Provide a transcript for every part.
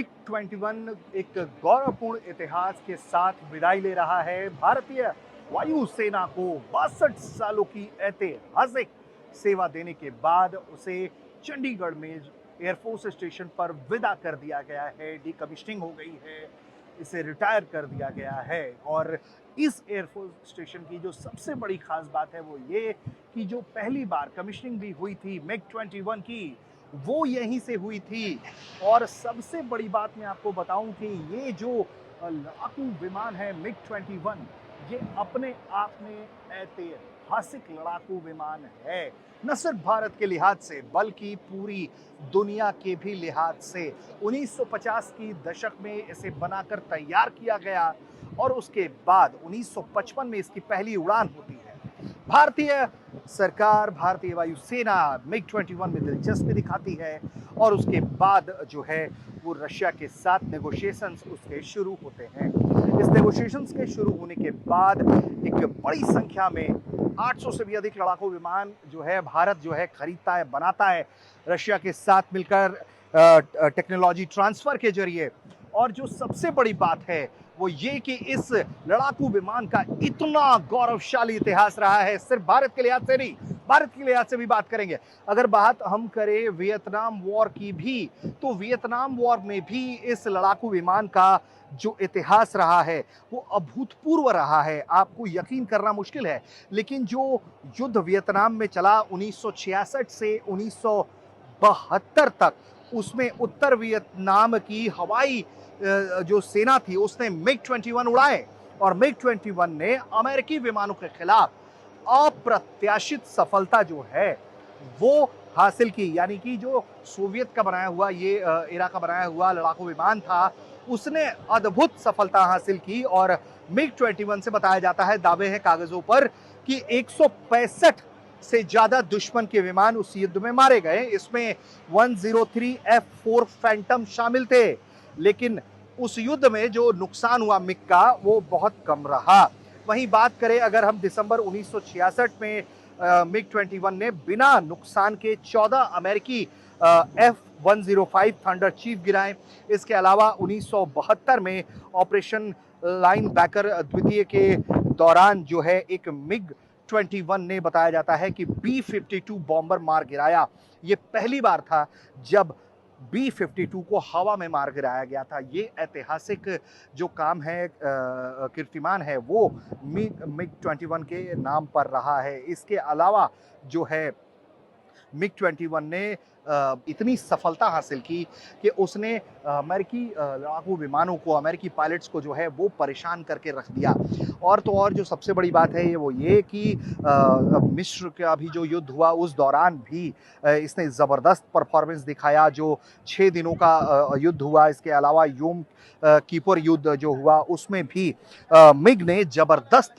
MiG 21 एक गौरवपूर्ण इतिहास के साथ विदाई ले रहा है। भारतीय वायुसेना को 62 सालों की ऐतिहासिक सेवा देने के बाद उसे चंडीगढ़ में एयरफोर्स स्टेशन पर विदा कर दिया गया है। डिकमिशनिंग हो गई है, इसे रिटायर कर दिया गया है। और इस एयरफोर्स स्टेशन की जो सबसे बड़ी खास बात है वो ये कि जो पहली बार कमिश्निंग भी हुई थी मिग 21 की, वो यहीं से हुई थी। और सबसे बड़ी बात मैं आपको बताऊं कि ये जो लड़ाकू विमान है मिग 21, ये अपने आप में ऐतिहासिक लड़ाकू विमान है, न सिर्फ भारत के लिहाज से बल्कि पूरी दुनिया के भी लिहाज से। 1950 की दशक में इसे बनाकर तैयार किया गया और उसके बाद 1955 में इसकी पहली उड़ान होती है। भारतीय सरकार, भारतीय वायुसेना मिग 21 में दिलचस्पी दिखाती है और उसके बाद जो है वो रशिया के साथ नेगोशिएशंस उसके शुरू होते हैं। इस नेगोशिएशंस के शुरू होने के बाद एक बड़ी संख्या में 800 से भी अधिक लड़ाकू विमान जो है भारत जो है खरीदता है, बनाता है रशिया के साथ मिलकर टेक्नोलॉजी ट्रांसफर के जरिए। और जो सबसे बड़ी बात है वो ये कि इस लड़ाकू विमान का इतना गौरवशाली इतिहास रहा है, सिर्फ भारत के लिहाज से नहीं, भारत के लिहाज से भी बात करेंगे। अगर बात हम करें वियतनाम वॉर की भी, तो वियतनाम वॉर में भी इस लड़ाकू विमान का जो इतिहास रहा है वो अभूतपूर्व रहा है। आपको यकीन करना मुश्किल है, लेकिन जो युद्ध वियतनाम में चला 1966 से 1972 तक, उसमें उत्तर वियतनाम की हवाई जो सेना थी उसने मिग 21 उड़ाए और मिग 21 ने अमेरिकी विमानों के खिलाफ अप्रत्याशित सफलता जो है वो हासिल की। यानी कि जो सोवियत का बनाया हुआ ये इरा का बनाया हुआ लड़ाकू विमान था, उसने अद्भुत सफलता हासिल की। और मिग 21 से बताया जाता है, दावे हैं कागजों पर, कि 165 से ज्यादा दुश्मन के विमान उस युद्ध में मारे गए। इसमें 103 F4 फैंटम शामिल थे, लेकिन उस युद्ध में जो नुकसान हुआ मिग का वो बहुत कम रहा। वहीं बात करें अगर हम दिसंबर 1966 में मिग 21 ने बिना नुकसान के 14 अमेरिकी F-105 थंडर चीफ गिराए। इसके अलावा 1972 में ऑपरेशन लाइन बैकर द्वितीय के दौरान जो है एक मिग 21 ने बताया जाता है कि B-52 बॉम्बर मार गिराया। ये पहली बार था जब B-52 को हवा में मार गिराया गया था। ये ऐतिहासिक जो काम है, कीर्तिमान है, वो मिग 21 के नाम पर रहा है। इसके अलावा जो है मिग 21 ने इतनी सफलता हासिल की कि उसने अमेरिकी लड़ाकू विमानों को, अमेरिकी पायलट्स को जो है वो परेशान करके रख दिया। और तो और जो सबसे बड़ी बात है वो ये कि मिस्र का भी जो युद्ध हुआ उस दौरान भी इसने ज़बरदस्त परफॉर्मेंस दिखाया। जो 6 दिनों का युद्ध हुआ, इसके अलावा योम किपुर युद्ध जो हुआ उसमें भी मिग ने ज़बरदस्त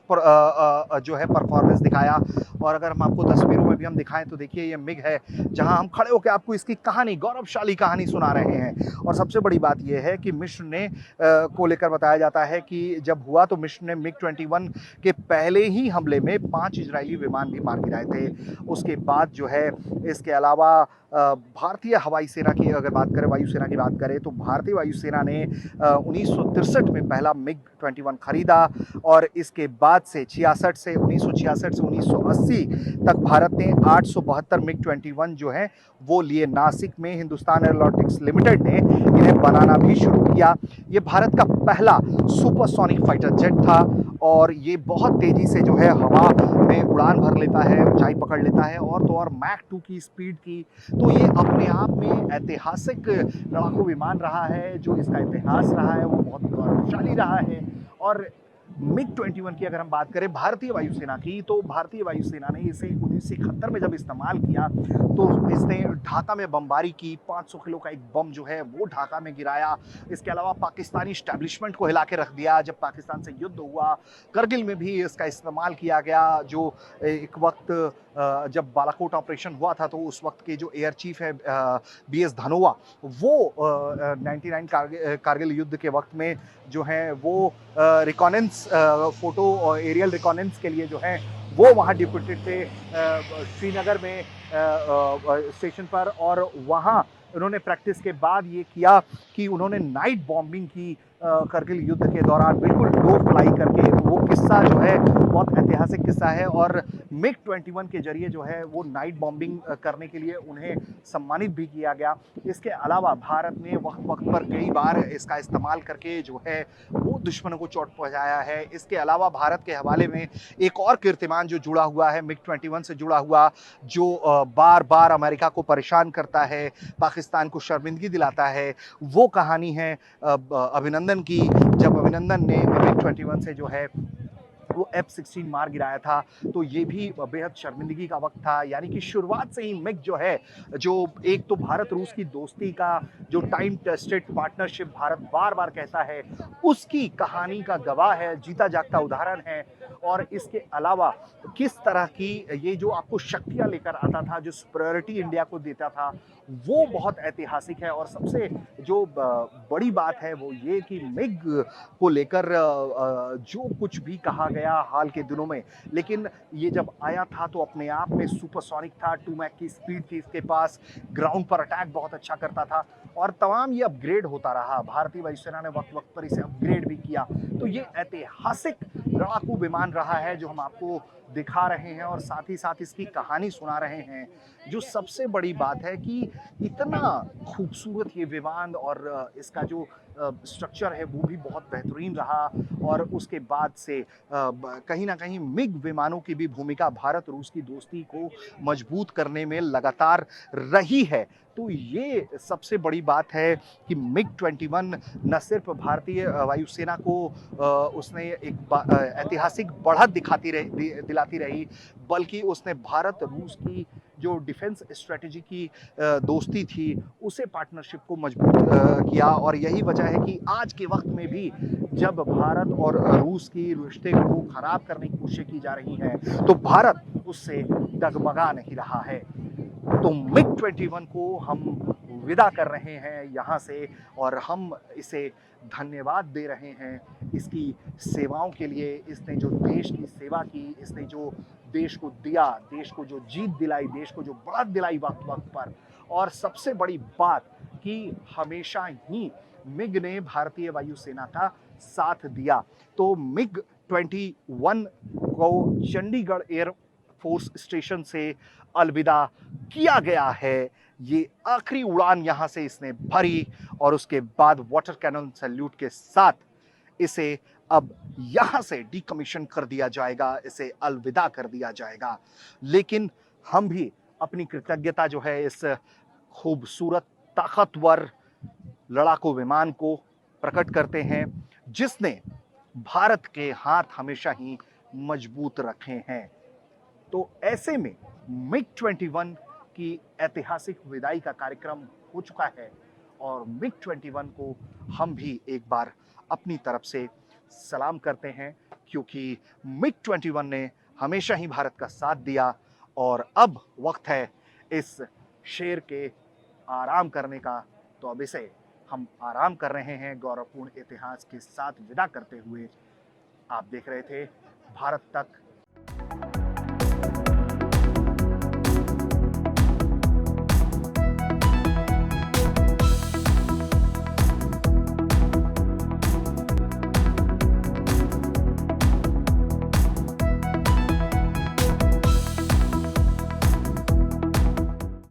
जो है परफॉर्मेंस दिखाया। और अगर हम आपको तस्वीरों में भी हम दिखाएं तो देखिए ये मिग है, जहां हम खड़े होकर आपको इसकी कहानी, गौरवशाली कहानी सुना रहे हैं। और सबसे बड़ी बात यह है कि मिस्र ने को लेकर बताया जाता है कि जब हुआ तो मिस्र ने मिग 21 के पहले ही हमले में 5 इजरायली विमान भी मार गिराए थे। उसके बाद जो है इसके अलावा भारतीय हवाई सेना की अगर बात करें, वायुसेना की बात करें, तो भारतीय वायुसेना ने 1963 में पहला मिग 21 खरीदा और इसके बाद से 1966 से 1980 तक भारत ने 872 मिग 21 जो है वो लिए। नासिक में हिंदुस्तान एरोनॉटिक्स लिमिटेड ने इन्हें बनाना भी शुरू किया। ये भारत का पहला सुपरसोनिक फाइटर जेट था और ये बहुत तेजी से जो है हवा में उड़ान भर लेता है, ऊंचाई पकड़ लेता है, और तो और मैक 2 की स्पीड की। तो ये अपने आप में ऐतिहासिक लड़ाकू विमान रहा है। जो इसका इतिहास रहा है वो बहुत गौरवशाली रहा है। और मिग 21 की अगर हम बात करें भारतीय वायुसेना की, तो भारतीय वायुसेना ने इसे 1971 में जब इस्तेमाल किया तो इसने ढाका में बमबारी की। 500 किलो का एक बम जो है वो ढाका में गिराया। इसके अलावा पाकिस्तानी स्टैब्लिशमेंट को हिला के रख दिया। जब पाकिस्तान से युद्ध हुआ, करगिल में भी इसका इस्तेमाल किया गया। जो एक वक्त जब बालाकोट ऑपरेशन हुआ था तो उस वक्त के जो एयर चीफ है BS धनोआ, वो 99 कारगिल युद्ध के वक्त में जो है वो रिकॉनेंस फोटो और एरियल रिकॉनेंस के लिए जो है वो वहाँ डिप्यूटेड थे श्रीनगर में स्टेशन पर। और वहाँ उन्होंने प्रैक्टिस के बाद ये किया कि उन्होंने नाइट बॉम्बिंग की करगिल युद्ध के दौरान, बिल्कुल लो फ्लाई करके। वो किस्सा जो है बहुत ऐतिहासिक किस्सा है और मिग 21 के जरिए जो है वो नाइट बॉम्बिंग करने के लिए उन्हें सम्मानित भी किया गया। इसके अलावा भारत ने वक्त वक्त पर कई बार इसका इस्तेमाल करके जो है वो दुश्मनों को चोट पहुंचाया है। इसके अलावा भारत के हवाले में एक और कीर्तिमान जो जुड़ा हुआ है मिग 21 से जुड़ा हुआ, जो बार बार अमेरिका को परेशान करता है, पाकिस्तान को शर्मिंदगी दिलाता है, वो कहानी है अभिनंदन की। जब अभिनंदन ने मिग 21 से जो है वो F-16 मार गिराया था, तो ये भी बेहद शर्मिंदगी का वक्त था। यानी कि शुरुआत से ही मिग जो है, जो एक तो भारत रूस की दोस्ती का जो टाइम टेस्टेड पार्टनरशिप भारत बार बार कहता है, उसकी कहानी का गवाह है, जीता जागता उदाहरण है। और इसके अलावा किस तरह की ये जो आपको शक्तियां लेकर आता था, जो सुपरियॉरिटी इंडिया को देता था, वो बहुत ऐतिहासिक है। और सबसे जो बड़ी बात है वो ये कि मिग को लेकर जो कुछ भी कहा गया हाल के दिनों में, लेकिन ये जब आया था तो अपने आप में सुपरसोनिक था, 2 मैक की स्पीड थी इसके पास, ग्राउंड पर अटैक बहुत अच्छा करता था और तमाम ये अपग्रेड होता रहा। भारतीय वायुसेना ने वक्त वक्त पर इसे अपग्रेड भी किया। तो ये ऐतिहासिक लड़ाकू विमान रहा है जो हम आपको दिखा रहे हैं और साथ ही साथ इसकी कहानी सुना रहे हैं। जो सबसे बड़ी बात है कि इतना खूबसूरत ये विमान और इसका जो स्ट्रक्चर है वो भी बहुत बेहतरीन रहा। और उसके बाद से कहीं ना कहीं मिग विमानों की भी भूमिका भारत रूस की दोस्ती को मजबूत करने में लगातार रही है। तो ये सबसे बड़ी बात है कि मिग 21 न सिर्फ भारतीय वायुसेना को उसने एक ऐतिहासिक बढ़त दिलाती रही, बल्कि उसने भारत रूस की जो डिफेंस स्ट्रेटेजी की दोस्ती थी, उसे पार्टनरशिप को मजबूत किया। और यही वजह है कि आज के वक्त में भी जब भारत और रूस की रिश्ते को खराब करने की कोशिश की जा रही है, तो भारत उससे डगमगा नहीं रहा है। तो मिग 21 को हम विदा कर रहे हैं यहाँ से और हम इसे धन्यवाद दे रहे हैं इसकी सेवाओं के लिए। इसने जो देश की सेवा की, इसने जो देश को दिया, देश को जो जीत दिलाई, देश को जो बढ़त दिलाई वक्त वक्त पर। और सबसे बड़ी बात कि हमेशा ही मिग ने भारतीय वायुसेना का साथ दिया। तो मिग 21 को चंडीगढ़ एयर फोर्स स्टेशन से अलविदा किया गया है। ये आखिरी उड़ान यहां से इसने भरी और उसके बाद वाटर कैनन सैल्यूट के साथ इसे अब यहां से डीकमीशन कर दिया जाएगा, इसे अलविदा कर दिया जाएगा। लेकिन हम भी अपनी कृतज्ञता जो है इस खूबसूरत ताकतवर लड़ाकू विमान को प्रकट करते हैं, जिसने भारत के हाथ हमेशा ही मजबूत रखे हैं। तो ऐसे में मिग 21 की ऐतिहासिक विदाई का कार्यक्रम हो चुका है और मिग 21 को हम भी एक बार अपनी तरफ से सलाम करते हैं, क्योंकि मिग 21 ने हमेशा ही भारत का साथ दिया। और अब वक्त है इस शेर के आराम करने का। तो अब इसे हम आराम कर रहे हैं गौरवपूर्ण इतिहास के साथ विदा करते हुए। आप देख रहे थे भारत तक